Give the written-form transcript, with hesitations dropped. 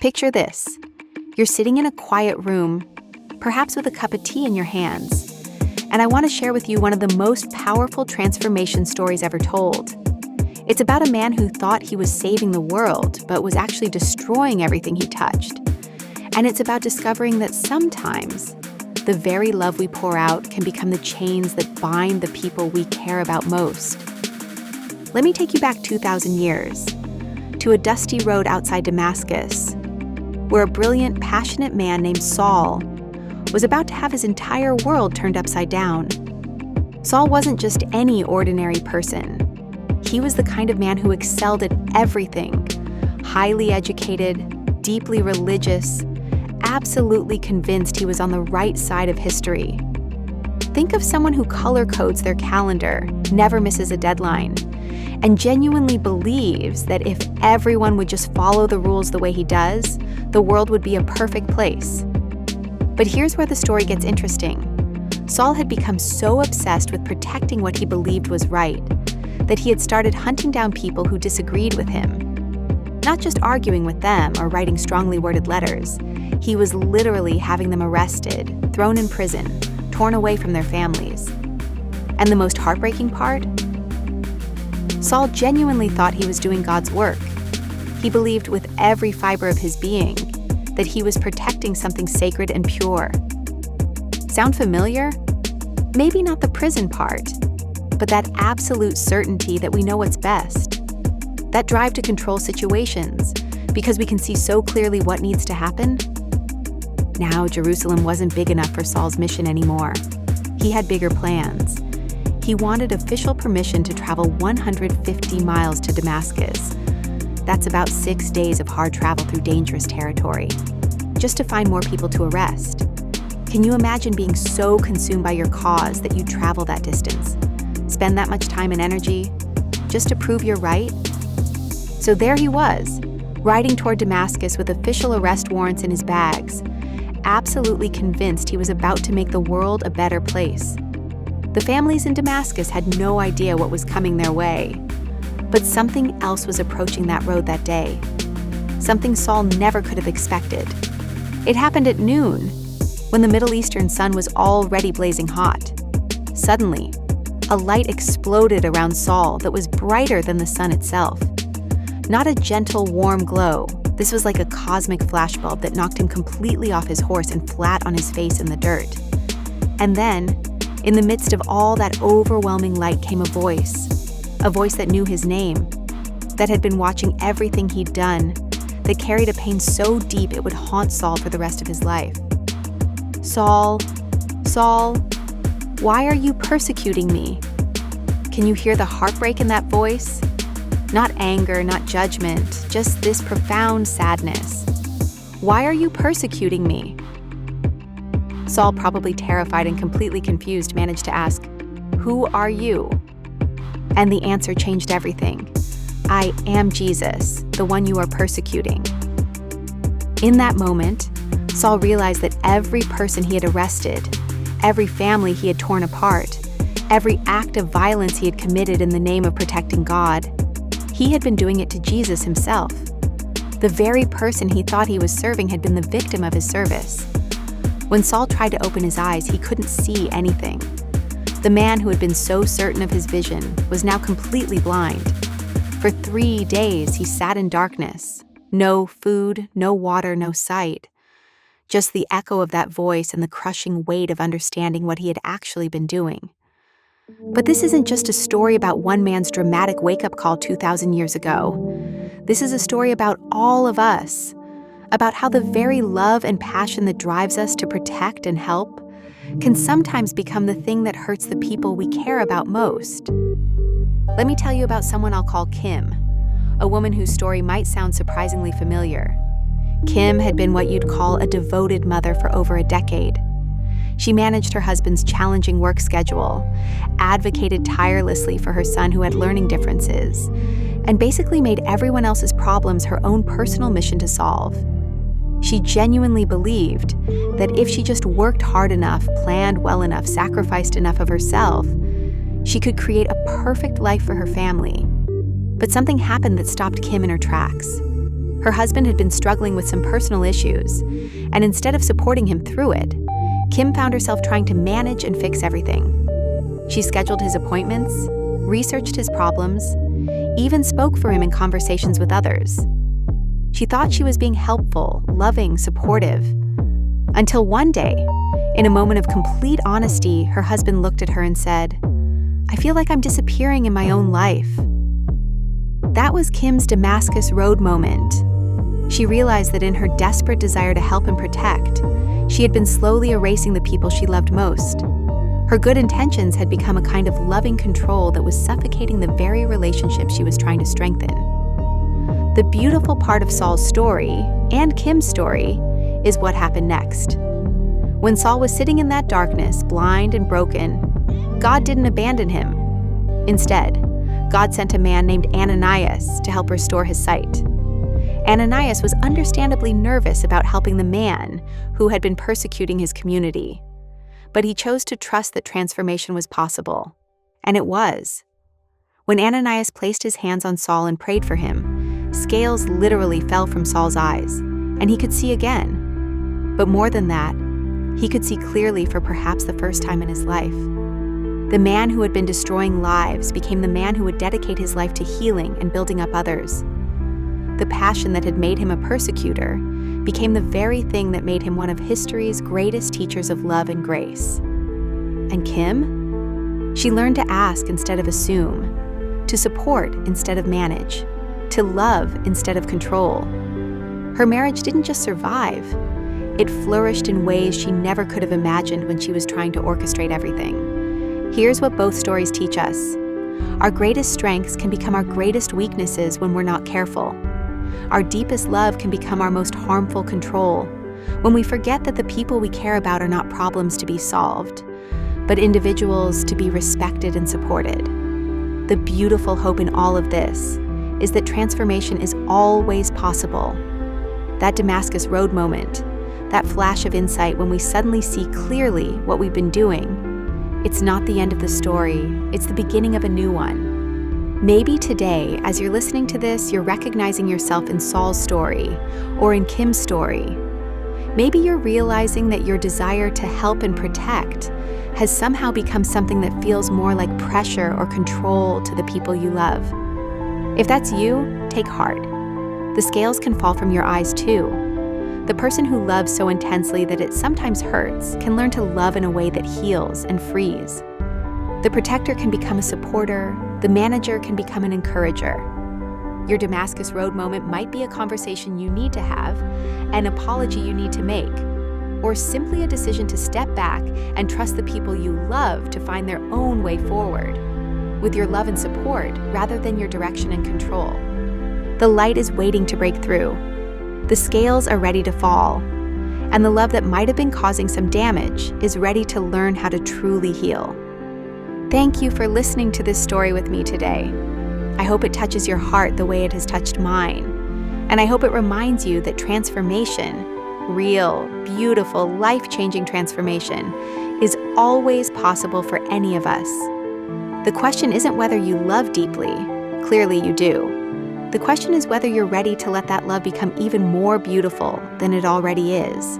Picture this. You're sitting in a quiet room, perhaps with a cup of tea in your hands, and I want to share with you one of the most powerful transformation stories ever told. It's about a man who thought he was saving the world, but was actually destroying everything he touched. And it's about discovering that sometimes the very love we pour out can become the chains that bind the people we care about most. Let me take you back 2,000 years, to a dusty road outside Damascus, where a brilliant, passionate man named Saul was about to have his entire world turned upside down. Saul wasn't just any ordinary person. He was the kind of man who excelled at everything, highly educated, deeply religious, absolutely convinced he was on the right side of history. Think of someone who color codes their calendar, never misses a deadline, and genuinely believes that if everyone would just follow the rules the way he does, the world would be a perfect place. But here's where the story gets interesting. Saul had become so obsessed with protecting what he believed was right that he had started hunting down people who disagreed with him. Not just arguing with them or writing strongly worded letters, he was literally having them arrested, thrown in prison, torn away from their families. And the most heartbreaking part? Saul genuinely thought he was doing God's work. He believed with every fiber of his being that he was protecting something sacred and pure. Sound familiar? Maybe not the prison part, but that absolute certainty that we know what's best. That drive to control situations because we can see so clearly what needs to happen. Now, Jerusalem wasn't big enough for Saul's mission anymore. He had bigger plans. He wanted official permission to travel 150 miles to Damascus. That's about 6 days of hard travel through dangerous territory, just to find more people to arrest. Can you imagine being so consumed by your cause that you travel that distance? Spend that much time and energy just to prove you're right? So there he was, riding toward Damascus with official arrest warrants in his bags, absolutely convinced he was about to make the world a better place. The families in Damascus had no idea what was coming their way, but something else was approaching that road that day. Something Saul never could have expected. It happened at noon, when the Middle Eastern sun was already blazing hot. Suddenly, a light exploded around Saul that was brighter than the sun itself. Not a gentle, warm glow. This was like a cosmic flashbulb that knocked him completely off his horse and flat on his face in the dirt. And then, in the midst of all that overwhelming light came a voice that knew his name, that had been watching everything he'd done, that carried a pain so deep it would haunt Saul for the rest of his life. Saul, Saul, why are you persecuting me? Can you hear the heartbreak in that voice? Not anger, not judgment, just this profound sadness. Why are you persecuting me? Saul, probably terrified and completely confused, managed to ask, "Who are you?" And the answer changed everything. "I am Jesus, the one you are persecuting." In that moment, Saul realized that every person he had arrested, every family he had torn apart, every act of violence he had committed in the name of protecting God, he had been doing it to Jesus himself. The very person he thought he was serving had been the victim of his service. When Saul tried to open his eyes, he couldn't see anything. The man who had been so certain of his vision was now completely blind. For 3 days, he sat in darkness. No food, no water, no sight. Just the echo of that voice and the crushing weight of understanding what he had actually been doing. But this isn't just a story about one man's dramatic wake-up call 2,000 years ago. This is a story about all of us, about how the very love and passion that drives us to protect and help can sometimes become the thing that hurts the people we care about most. Let me tell you about someone I'll call Kim, a woman whose story might sound surprisingly familiar. Kim had been what you'd call a devoted mother for over a decade. She managed her husband's challenging work schedule, advocated tirelessly for her son who had learning differences, and basically made everyone else's problems her own personal mission to solve. She genuinely believed that if she just worked hard enough, planned well enough, sacrificed enough of herself, she could create a perfect life for her family. But something happened that stopped Kim in her tracks. Her husband had been struggling with some personal issues, and instead of supporting him through it, Kim found herself trying to manage and fix everything. She scheduled his appointments, researched his problems, even spoke for him in conversations with others. She thought she was being helpful, loving, supportive. Until one day, in a moment of complete honesty, her husband looked at her and said, "I feel like I'm disappearing in my own life." That was Kim's Damascus Road moment. She realized that in her desperate desire to help and protect, she had been slowly erasing the people she loved most. Her good intentions had become a kind of loving control that was suffocating the very relationship she was trying to strengthen. The beautiful part of Saul's story, and Kim's story, is what happened next. When Saul was sitting in that darkness, blind and broken, God didn't abandon him. Instead, God sent a man named Ananias to help restore his sight. Ananias was understandably nervous about helping the man who had been persecuting his community. But he chose to trust that transformation was possible. And it was. When Ananias placed his hands on Saul and prayed for him, scales literally fell from Saul's eyes, and he could see again. But more than that, he could see clearly for perhaps the first time in his life. The man who had been destroying lives became the man who would dedicate his life to healing and building up others. The passion that had made him a persecutor became the very thing that made him one of history's greatest teachers of love and grace. And Kim? She learned to ask instead of assume, to support instead of manage, to love instead of control. Her marriage didn't just survive, it flourished in ways she never could have imagined when she was trying to orchestrate everything. Here's what both stories teach us. Our greatest strengths can become our greatest weaknesses when we're not careful. Our deepest love can become our most harmful control when we forget that the people we care about are not problems to be solved, but individuals to be respected and supported. The beautiful hope in all of this is that transformation is always possible. That Damascus Road moment, that flash of insight when we suddenly see clearly what we've been doing, it's not the end of the story, it's the beginning of a new one. Maybe today, as you're listening to this, you're recognizing yourself in Saul's story or in Kim's story. Maybe you're realizing that your desire to help and protect has somehow become something that feels more like pressure or control to the people you love. If that's you, take heart. The scales can fall from your eyes too. The person who loves so intensely that it sometimes hurts can learn to love in a way that heals and frees. The protector can become a supporter, the manager can become an encourager. Your Damascus Road moment might be a conversation you need to have, an apology you need to make, or simply a decision to step back and trust the people you love to find their own way forward, with your love and support rather than your direction and control. The light is waiting to break through. The scales are ready to fall, and the love that might have been causing some damage is ready to learn how to truly heal. Thank you for listening to this story with me today. I hope it touches your heart the way it has touched mine, and I hope it reminds you that transformation, real, beautiful, life-changing transformation, is always possible for any of us. The question isn't whether you love deeply. Clearly you do. The question is whether you're ready to let that love become even more beautiful than it already is.